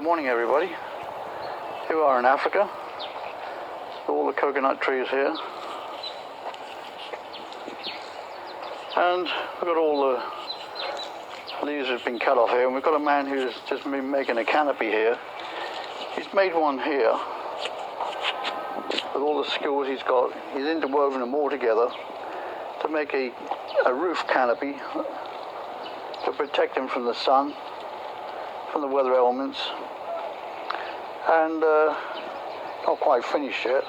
morning, everybody. Here we are in Africa. All the coconut trees here. And we've got all the leaves that have been cut off here. And we've got a man who's just been making a canopy here. He's made one here with all the skills he's got. He's interwoven them all together to make a roof canopy to protect him from the sun, from the weather elements. And not quite finished yet.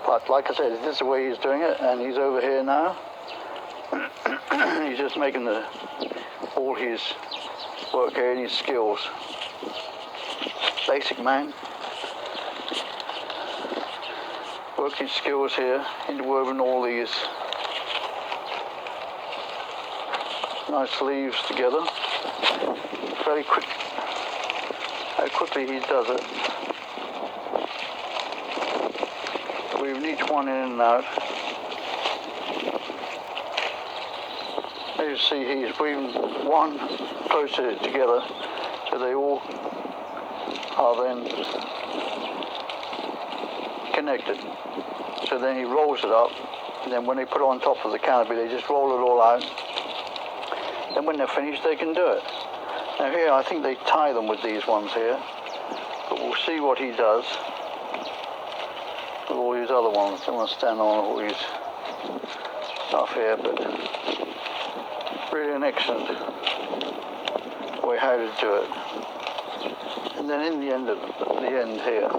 But like I said, this is the way he's doing it, and he's over here now. He's just making all his work here and his skills. Basic man. Worked his skills here, interwoven all these nice leaves together. Very quick. How quickly he does it. Weave each one in and out. As you see, he's weaving one closer together, so they all are then connected. So then he rolls it up, and then when they put it on top of the canopy, they just roll it all out. Then when they're finished, they can do it. Now here, I think they tie them with these ones here, but we'll see what he does with all these other ones. I don't want to stand on all these stuff here, but really an excellent way how to do it. And then in the end here,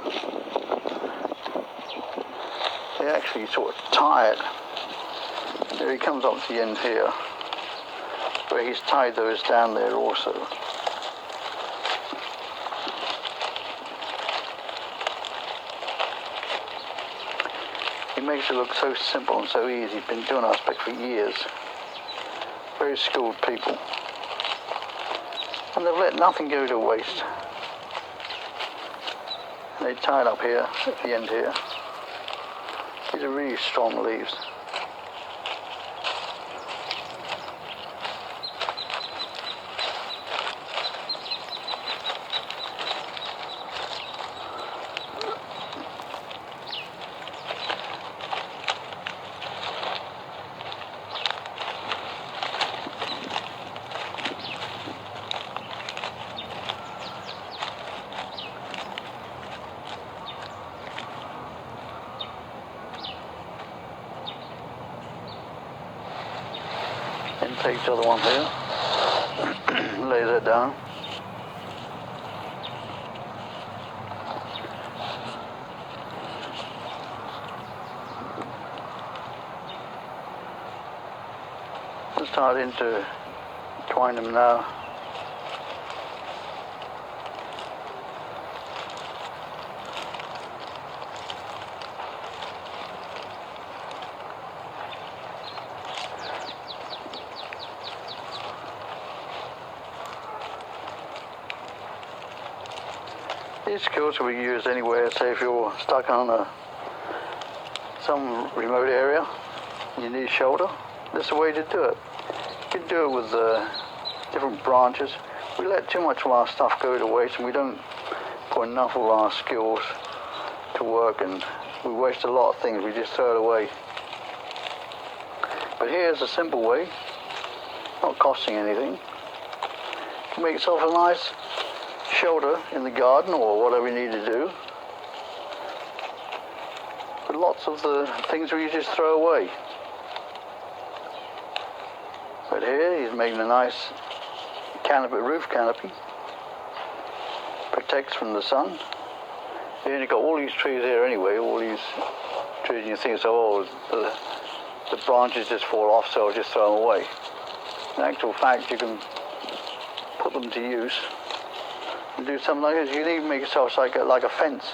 they actually sort of tie it. There he comes up to the end here, where he's tied those down there also. He makes it look so simple and so easy. He's been doing aspect for years. Very skilled people. And they've let nothing go to waste. And they tie it up here, at the end here. These are really strong leaves. And takes the other one here, lays it down. I'm starting to twine them now. These skills will be used anywhere. Say if you're stuck on some remote area, you need shelter, this is the way to do it. You can do it with different branches. We let too much of our stuff go to waste, and we don't put enough of our skills to work, and we waste a lot of things, we just throw it away. But here's a simple way, not costing anything, to make yourself a nice shelter in the garden or whatever you need to do. But lots of the things we just throw away. But here he's making a nice canopy, roof canopy. Protects from the sun. Then you've got all these trees here anyway, all these trees, and you think, so, oh, the branches just fall off, so I'll just throw them away. In actual fact, you can put them to use. Do something like this. You can even make yourself like a fence.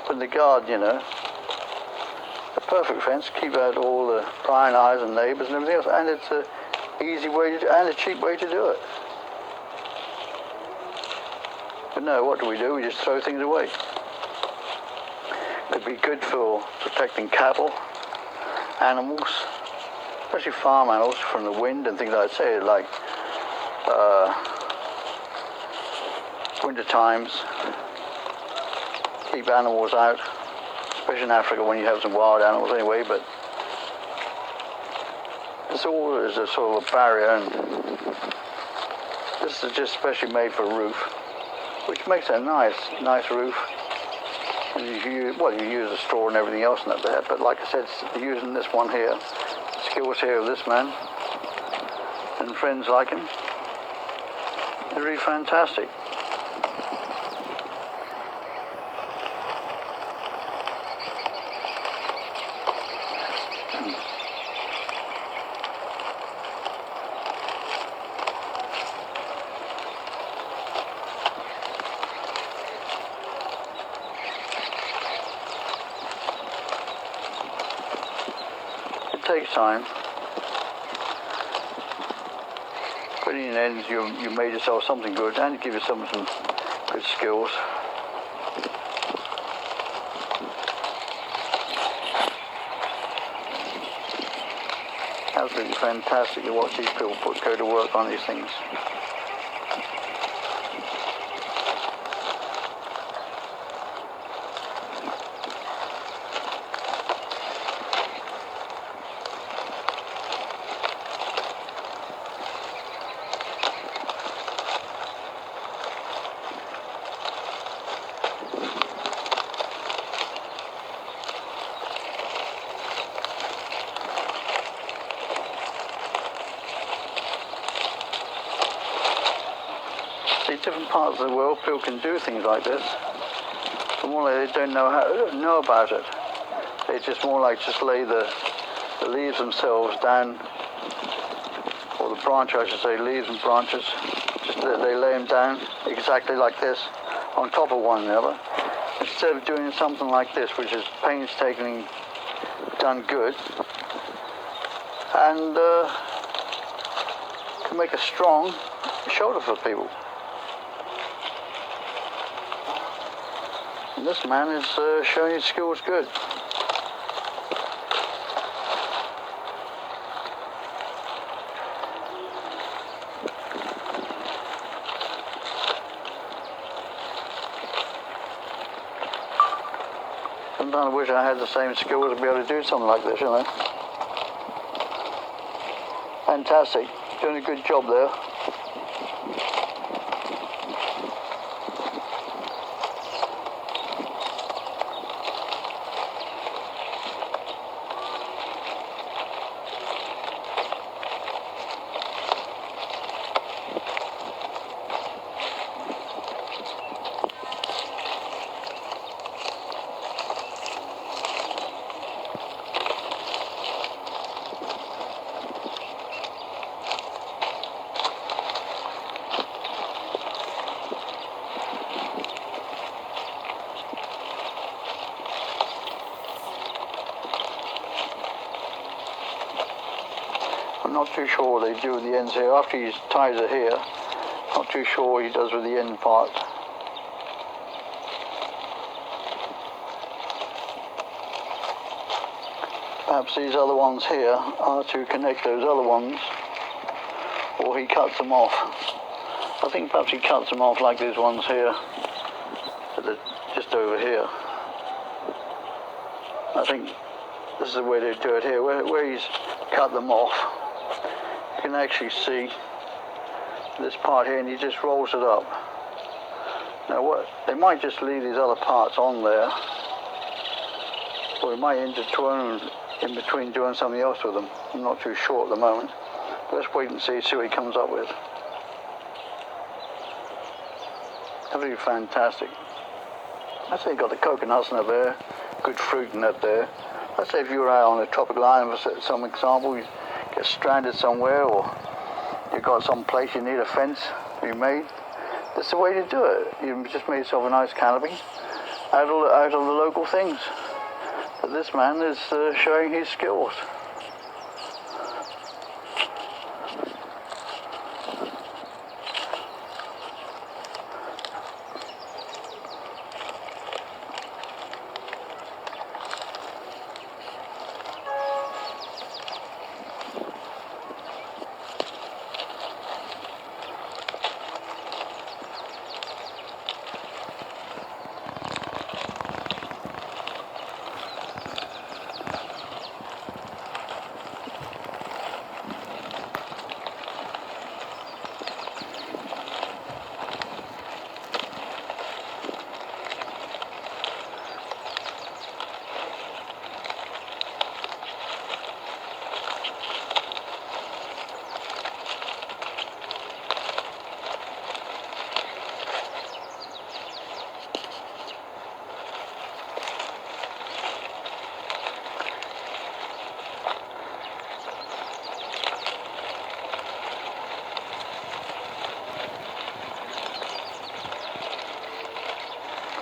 Put in the garden, you know. A perfect fence, keep out all the prying eyes and neighbours and everything else. And it's an easy way to do, and a cheap way to do it. But no, what do? We just throw things away. Could be good for protecting cattle, animals, especially farm animals from the wind and things like that. Say like winter times, keep animals out, especially in Africa when you have some wild animals anyway, but it's all is a sort of a barrier, and this is just specially made for a roof, which makes a nice roof. You use the straw and everything else in that there, but like I said, using this one here, the skills here of this man and friends like him, they're really fantastic. It takes time, but in the end you made yourself something good and give yourself some good skills. Absolutely fantastic to watch these people go to work on these things. See, different parts of the world, people can do things like this. But more like they don't know about it. They just more like just lay the leaves themselves down, or the branch, I should say, leaves and branches. Just they lay them down exactly like this, on top of one another. Instead of doing something like this, which is painstakingly done good, and can make a strong shoulder for people. And this man is showing his skills good. Sometimes I wish I had the same skills to be able to do something like this, you know. Fantastic. Doing a good job there. I'm not too sure what they do with the ends here. After he ties it here, not too sure what he does with the end part. Perhaps these other ones here are to connect those other ones, or he cuts them off. I think perhaps he cuts them off like these ones here, just over here. I think this is the way they do it here, where he's cut them off. You can actually see this part here, and he just rolls it up. Now they might just leave these other parts on there, or we might intertwine in between doing something else with them. I'm not too sure at the moment. Let's wait and see what he comes up with. Absolutely fantastic. I say you got the coconuts in up there, good fruit in up there. Let's say if you were out on a tropical island, for some example, you get stranded somewhere, or you've got some place you need a fence to be made. That's the way to do it. You just made yourself a nice canopy out of the local things. But this man is showing his skills.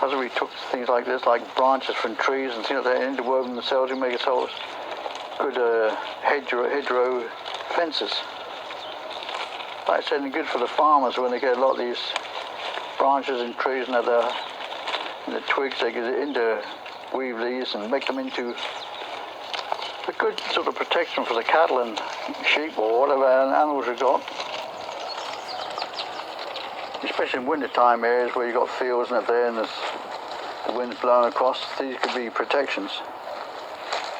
as we took things like this, like branches from trees and things like that, interwoven themselves to make ourselves good hedgerow fences. Like I said, and good for the farmers when they get a lot of these branches and trees and the twigs, they can interweave these and make them into a good sort of protection for the cattle and sheep or whatever animals you've got. Especially in wintertime areas where you've got fields and up there and the wind's blowing across, these could be protections.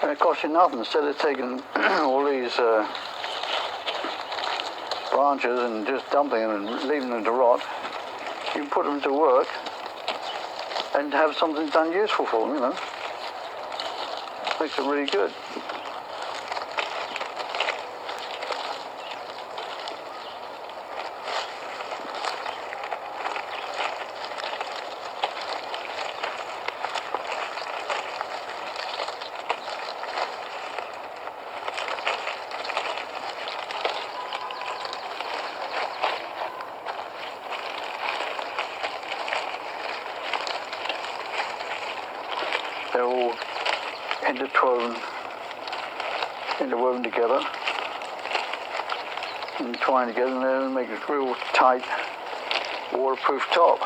And it costs you nothing. Instead of taking all these branches and just dumping them and leaving them to rot, you can put them to work and have something done useful for them, you know. Makes it really good. They're all interwoven together and twined together, and then make a real tight waterproof top.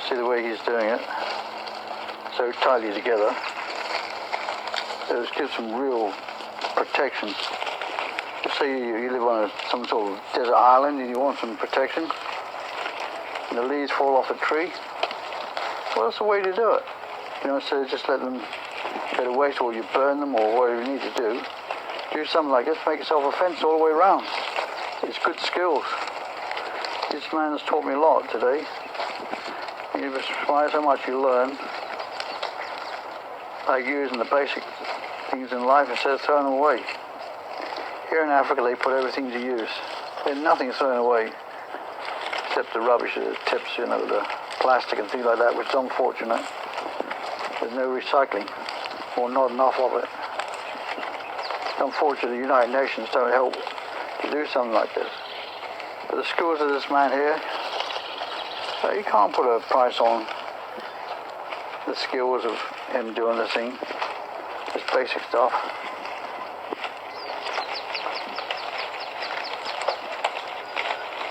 See the way he's doing it, so tightly together. So it gives some real protection. Let's say you live on some sort of desert island and you want some protection, and the leaves fall off a tree. Well, that's the way to do it. You know, so just let them go to waste, or you burn them, or whatever you need to do. Do something like this, make yourself a fence all the way around. It's good skills. This man has taught me a lot today. You'd be surprised how much you learn, like using the basic things in life instead of throwing them away. Here in Africa, they put everything to use. There's nothing thrown away except the rubbish, the tips, you know, the plastic and things like that, which is unfortunate. There's no recycling, or not enough of it. Unfortunately, the United Nations don't help to do something like this. But the skills of this man here, you can't put a price on the skills of him doing this thing, this basic stuff.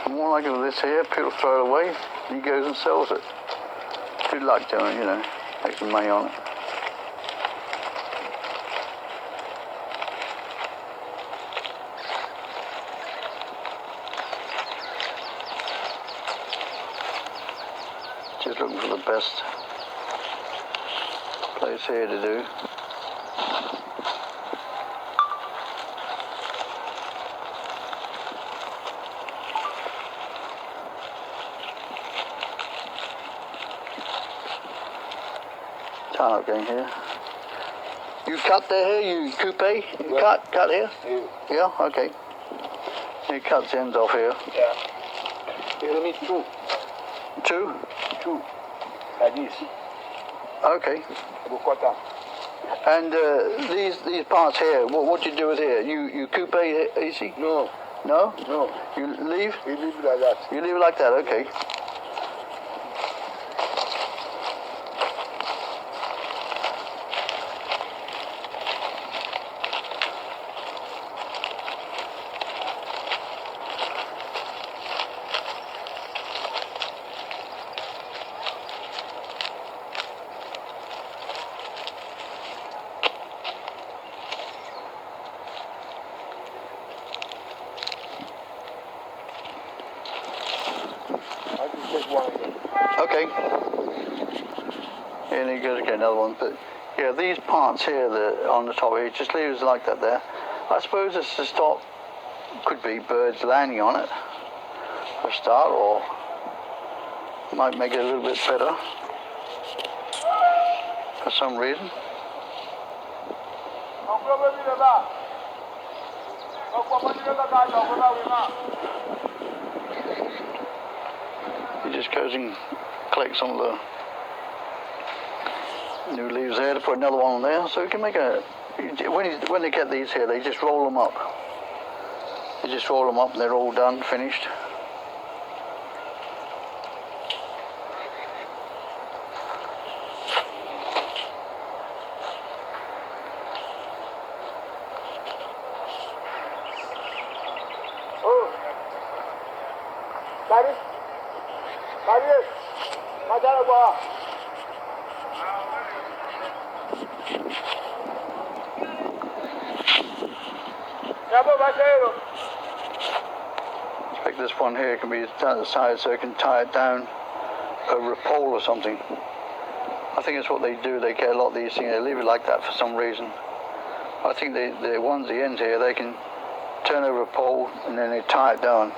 More like this here, people throw it away, he goes and sells it. Good luck doing it, you know, make some money on it. Just looking for the best place here to do. Turn up going here. You cut there here, you coupe? You Yeah. cut here? Yeah. Yeah, okay. You cut the ends off here. Yeah. You need two. Two? Two. Like this. Okay. Go cut down. And these parts here, what do you do with here? You coupe easy? No. No? No. You leave? You leave it like that. You leave it like that, okay. I just take one again. Okay. And you go to get another one. But yeah, these parts here that on the top here, just leave it like that there. I suppose it's to stop, could be birds landing on it for a start, or might make it a little bit better for some reason. He just goes and collects some of the new leaves there to put another one on there, so you can make a. When they get these here, they just roll them up. They just roll them up, and they're all done, finished. Mari. Mari. Macam apa? Siapa bahasa itu? I think this one here can be down the side so you can tie it down over a pole or something. I think it's what they do. They get a lot of these things. They leave it like that for some reason. I think the ones, the ends here, they can turn over a pole and then they tie it down.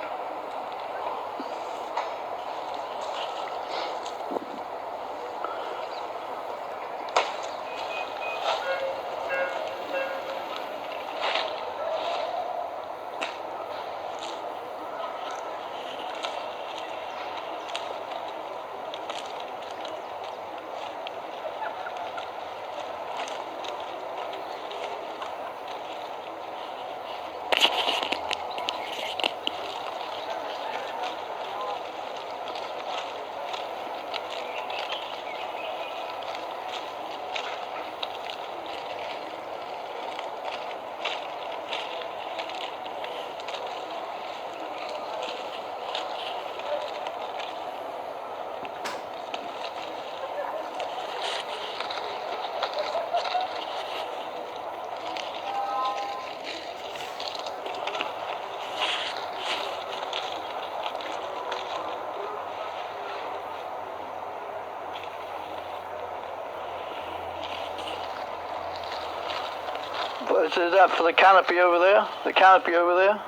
But is that for the canopy over there? The canopy over there?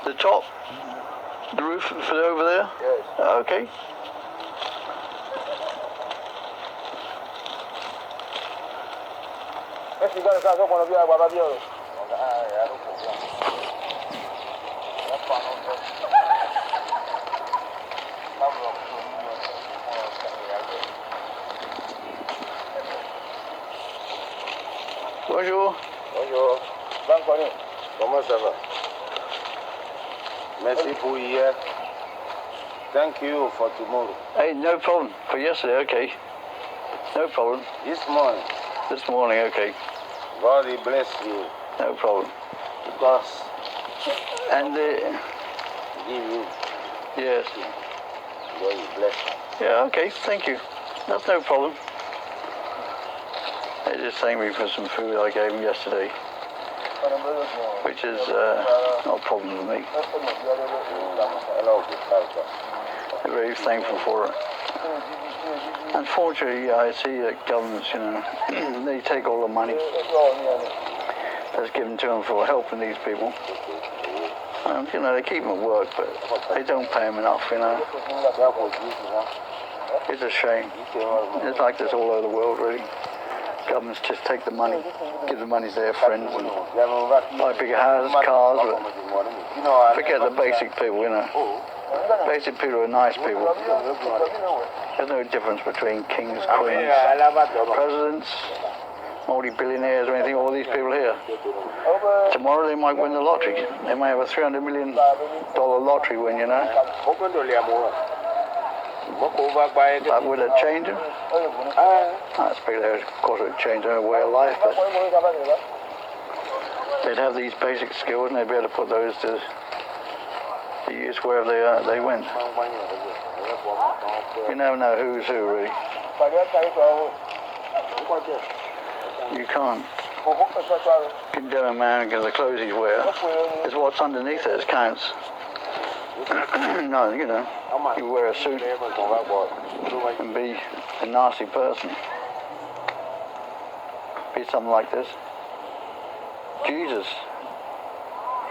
The top? The roof for over there? Yes. Okay. Esse cara casou quando viu a guarda de ouro. Bonjour. Bonjour. Comment ça va? Merci pour hier. Thank you for tomorrow. Hey, no problem. For yesterday, okay. No problem. This morning, This morning, okay. God will bless you No problem. because And give you, yes. God will bless you. Yeah, okay, thank you. That's no problem. They just thanked me for some food I gave them yesterday, which is not a problem for me. They're very thankful for it. Unfortunately, I see that governments, you know, they take all the money that's given to them for helping these people. You know, they keep them at work, but they don't pay them enough, you know. It's a shame. It's like this all over the world, really. Governments just take the money, give the money to their friends, and buy bigger houses, cars, but forget the basic people, you know. Basic people are nice people. There's no difference between kings, queens, presidents, multi-billionaires or anything, all these people here. Tomorrow they might win the lottery. They might have a $300 million lottery win, you know. But would it change them? I expect they would, of course it would change their way of life, but they'd have these basic skills and they'd be able to put those to use wherever they went. You never know who's who, really. You can't condemn a man because of the clothes he's wearing. It's what's underneath it that counts. No, you know, you wear a suit and be a nasty person. Be something like this. Jesus,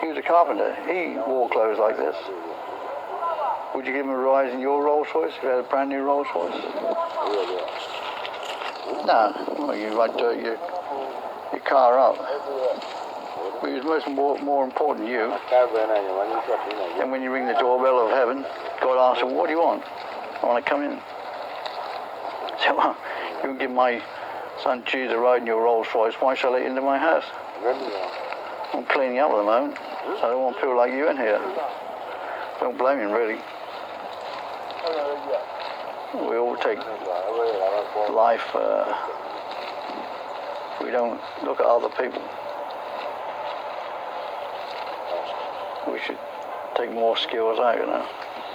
he was a carpenter. He wore clothes like this. Would you give him a rise in your Rolls Royce if you had a brand new Rolls Royce? No, well, you might do your car up. But he was more important to you. And when you ring the doorbell of heaven, God asks him, what do you want? I want to come in. So, well, you can give my son Jesus a ride in your Rolls Royce. Why shall I let you into my house? I'm cleaning up at the moment, so I don't want people like you in here. Don't blame him, really. We all take life, we don't look at other people. We should take more skills out, you know.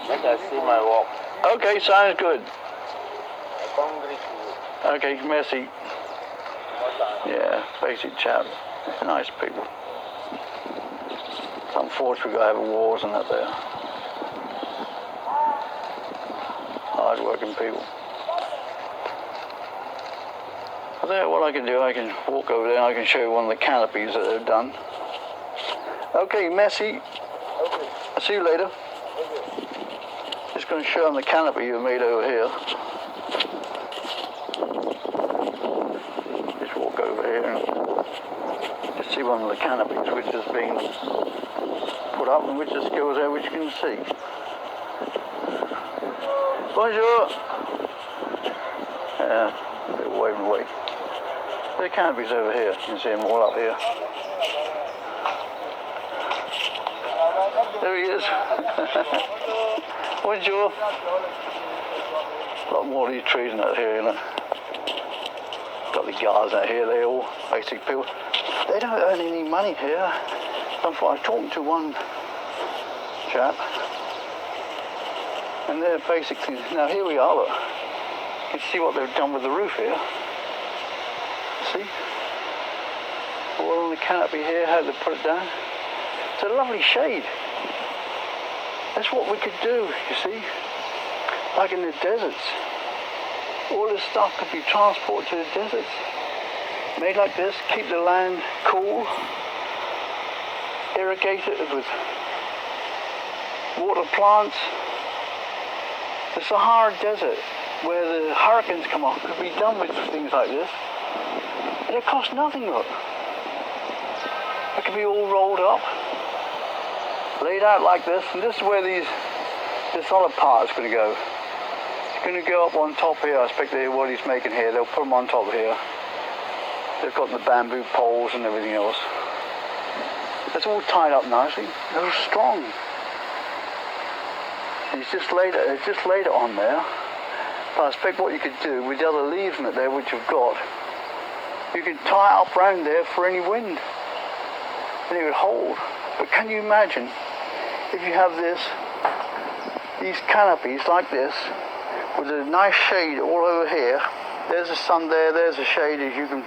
Let us see my work. Okay, sounds good. I congratulate you. Okay, merci. Yeah, basic chap. Nice people. Unfortunately, we got having wars and that there. Hard working people. I think what I can do, I can walk over there and I can show you one of the canopies that they've done. Okay, merci. Okay. I'll see you later. Okay. Just going to show them the canopy you made over here. Just walk over here and just see one of the canopies which is being put up and which just goes there which you can see. Bonjour. Yeah, they're waving away. The canopies over here. You can see them all up here. There he is. Bonjour. A lot more of these trees out here, you know. Got the guards out here, they're all basic people. They don't earn any money here. I was talking to one chap, and they're basically, now here we are, look. You can see what they've done with the roof here. See? All on the canopy here, how they put it down. It's a lovely shade. That's what we could do, you see. Like in the deserts. All this stuff could be transported to the deserts. Made like this, keep the land cool. Irrigate it with water plants. The Sahara Desert, where the hurricanes come off, could be done with things like this. And it costs nothing, look. It could be all rolled up, laid out like this, and this is where this other part is going to go. It's going to go up on top here. I expect what he's making here, they'll put them on top here. They've got the bamboo poles and everything else. It's all tied up nicely. They're strong. He's just laid it on there. But I expect what you could do with the other leaves in it there, which you've got, you can tie it up round there for any wind, and it would hold. But can you imagine if you have these canopies like this, with a nice shade all over here? There's the sun there, there's the shade, as you can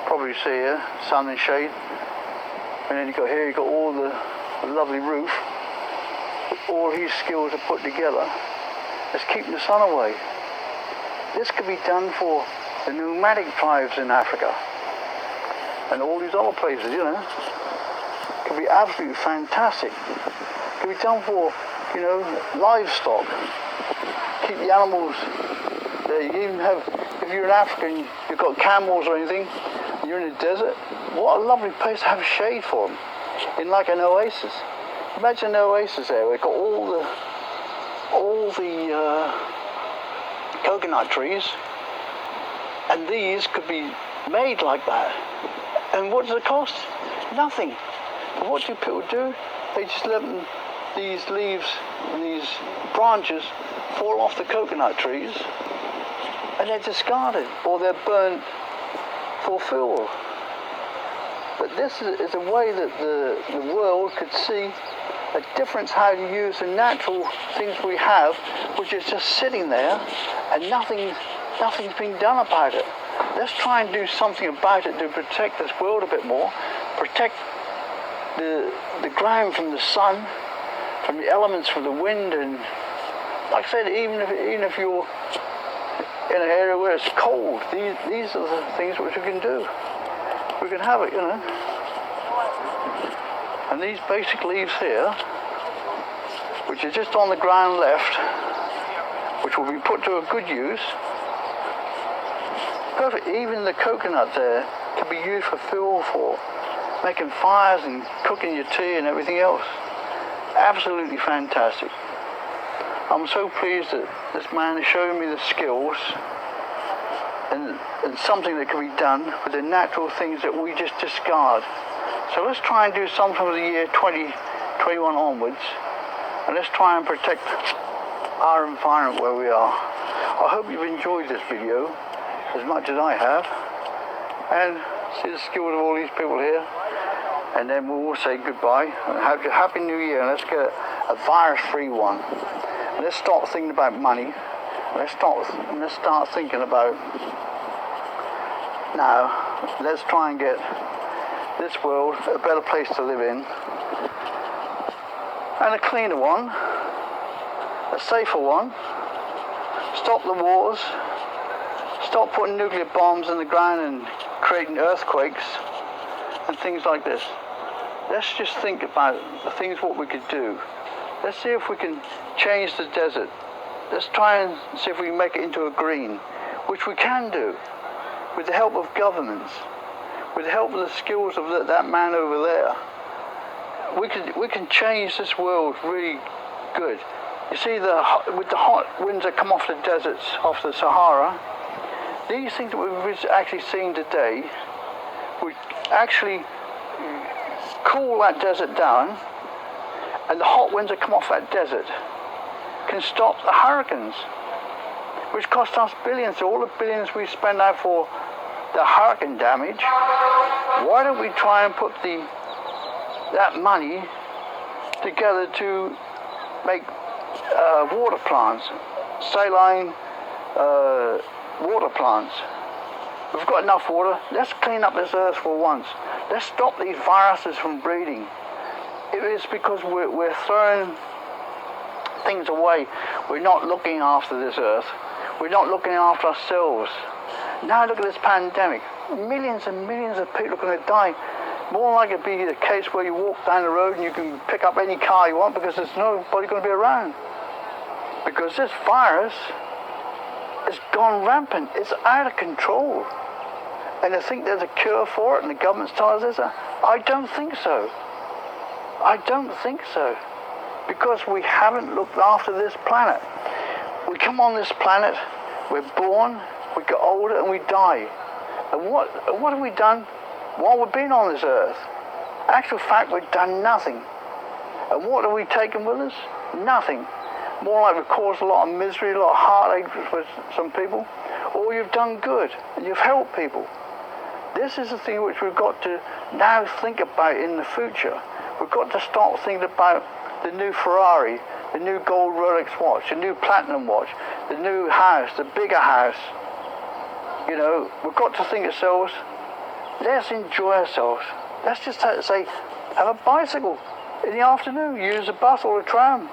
probably see here, sun and shade. And then you've got all the lovely roof. All his skills are put together. It's keeping the sun away. This could be done for the nomadic tribes in Africa and all these other places, you know. It could be absolutely fantastic. It could be done for, you know, livestock. Keep the animals there. You even have, if you're an African, you've got camels or anything, and you're in the desert, what a lovely place to have shade for them, in like an oasis. Imagine an oasis there. We've got all the coconut trees, and these could be made like that. And what does it cost? Nothing. But what do people do? They just let these leaves and these branches fall off the coconut trees, and they're discarded or they're burnt for fuel. But this is a way that the world could see a difference how to use the natural things we have, which is just sitting there, and nothing's being done about it. Let's try and do something about it to protect this world a bit more, protect the ground from the sun, from the elements, from the wind, and like I said, even if you're in an area where it's cold, these are the things which we can do. We can have it, you know. And these basic leaves here, which are just on the ground left, which will be put to a good use. Perfect. Even the coconut there can be used for fuel, for making fires and cooking your tea and everything else. Absolutely fantastic. I'm so pleased that this man is showing me the skills and something that can be done with the natural things that we just discard. So let's try and do something for the year 2021 onwards, and let's try and protect our environment where we are. I hope you've enjoyed this video as much as I have, and see the skills of all these people here, and then we'll all say goodbye and have a happy new year, and let's get a virus-free one. let's stop thinking about money. Let's start thinking about, now, let's try and get this world a better place to live in, and a cleaner one, a safer one. Stop the wars, stop putting nuclear bombs in the ground and creating earthquakes and things like this. Let's just think about the things what we could do. Let's see if we can change the desert. Let's try and see if we can make it into a green, which we can do with the help of governments, with the help of the skills of that man over there. We can change this world really good. You see, with the hot winds that come off the deserts, off the Sahara, these things that we've actually seen today would actually cool that desert down, and the hot winds that come off that desert can stop the hurricanes, which cost us billions. So all the billions we spend out for the hurricane damage, why don't we try and put that money together to make water plants, saline water plants. We've got enough water. Let's clean up this earth for once. Let's stop these viruses from breeding. It is because we're throwing things away. We're not looking after this earth. We're not looking after ourselves. Now look at this pandemic. Millions and millions of people are going to die. More likely to be the case where you walk down the road and you can pick up any car you want because there's nobody going to be around. Because this virus has gone rampant. It's out of control. And to think there's a cure for it and the government's telling us this, I don't think so. I don't think so. Because we haven't looked after this planet. We come on this planet, we're born, we get older and we die. And what have we done while we've been on this earth? Actual fact, we've done nothing. And what have we taken with us? Nothing. More like we've caused a lot of misery, a lot of heartache for some people. Or you've done good and you've helped people. This is the thing which we've got to now think about in the future. We've got to start thinking about the new Ferrari, the new gold Rolex watch, the new platinum watch, the new house, the bigger house. You know, we've got to think ourselves, let's enjoy ourselves. Let's just say, have a bicycle in the afternoon, use a bus or a tram.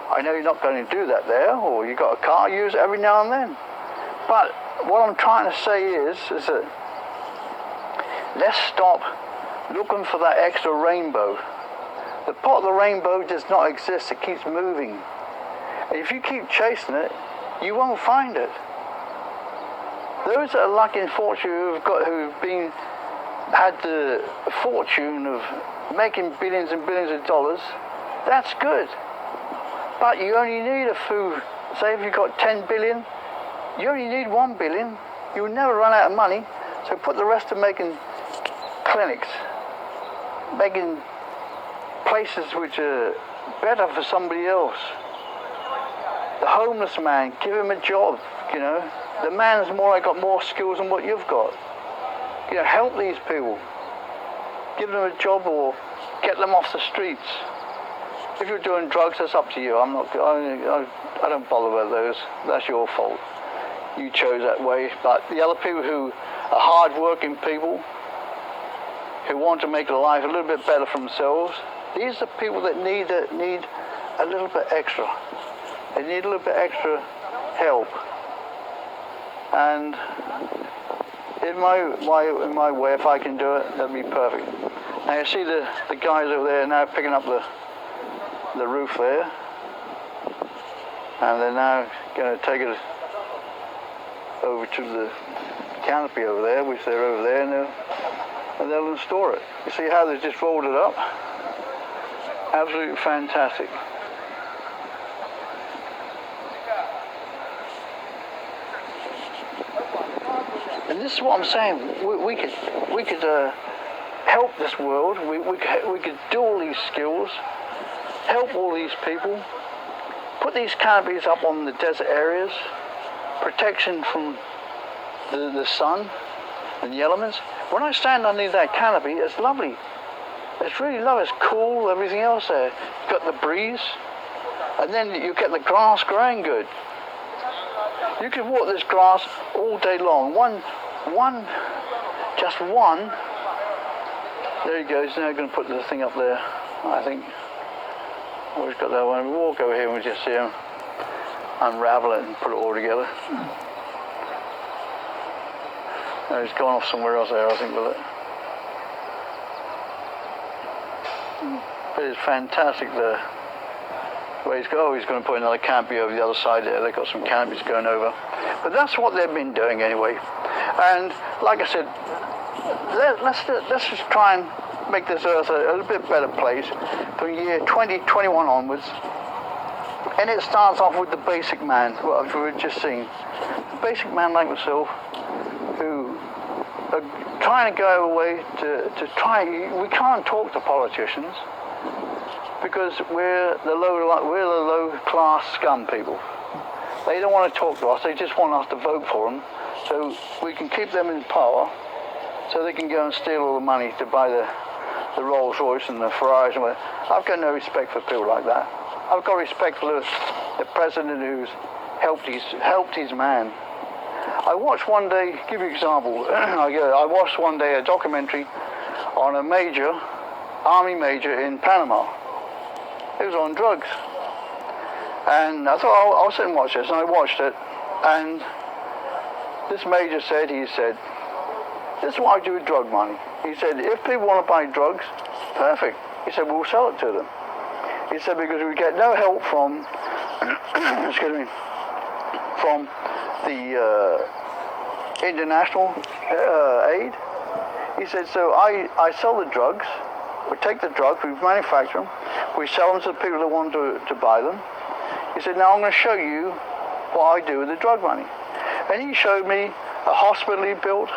I know you're not going to do that there, or you've got a car, use it every now and then. But what I'm trying to say is that let's stop looking for that extra rainbow. The pot of the rainbow does not exist, it keeps moving. And if you keep chasing it, you won't find it. Those that are lucky and fortunate who've had the fortune of making billions and billions of dollars, that's good. But you only need a few, say if you've got 10 billion, you only need 1 billion. You'll never run out of money. So put the rest of making clinics, making places which are better for somebody else. The homeless man, give him a job, you know. The man's got more skills than what you've got. You know, help these people. Give them a job or get them off the streets. If you're doing drugs, that's up to you. I don't bother about those. That's your fault. You chose that way. But the other people who are hard-working people, who want to make life a little bit better for themselves, these are people that need a little bit extra. They need a little bit extra help. And in my way, if I can do it, that'd be perfect. Now you see the guys over there now picking up the roof there, and they're now going to take it over to the canopy over there, which they're over there, and they'll install it. You see how they just rolled it up? Absolutely fantastic. And this is what I'm saying. We could help this world. We could do all these skills, help all these people, put these canopies up on the desert areas, protection from the sun and the elements. When I stand underneath that canopy, it's lovely. It's really lovely. It's cool. Everything else there. You've got the breeze. and then you get the grass growing good. You can walk this grass all day long. Just one. There he goes. Now going to put the thing up there, I think. Oh, he's got that one. We'll walk over here and we'll just see him unravel it and put it all together. No, he's gone off somewhere else there, I think, with it. But it's fantastic the way he's going. Oh, he's going to put another canopy over the other side there. They've got some canopies going over. But that's what they've been doing anyway. And like I said, let's just try and make this earth a little bit better place from year 2021 onwards. And it starts off with the basic man, what we've just seen. The basic man like myself, who are trying to go away to try. We can't talk to politicians because we're the low class scum people. They don't want to talk to us. They just want us to vote for them, so we can keep them in power, so they can go and steal all the money to buy the Rolls Royce and the Ferraris and whatever. I've got no respect for people like that. I've got respect for the president who's helped his man. I watched one day, give you an example, I watched one day a documentary on a army major in Panama. He was on drugs. And I thought, I'll sit and watch this, and I watched it, and this major said, this is what I do with drug money. He said, if people want to buy drugs, perfect. He said, we'll sell it to them. He said, because we get no help from, excuse me, from the international aid. He said, so I sell the drugs, we take the drugs, we manufacture them, we sell them to the people that want to buy them. He said, now I'm going to show you what I do with the drug money. And he showed me a hospital he built,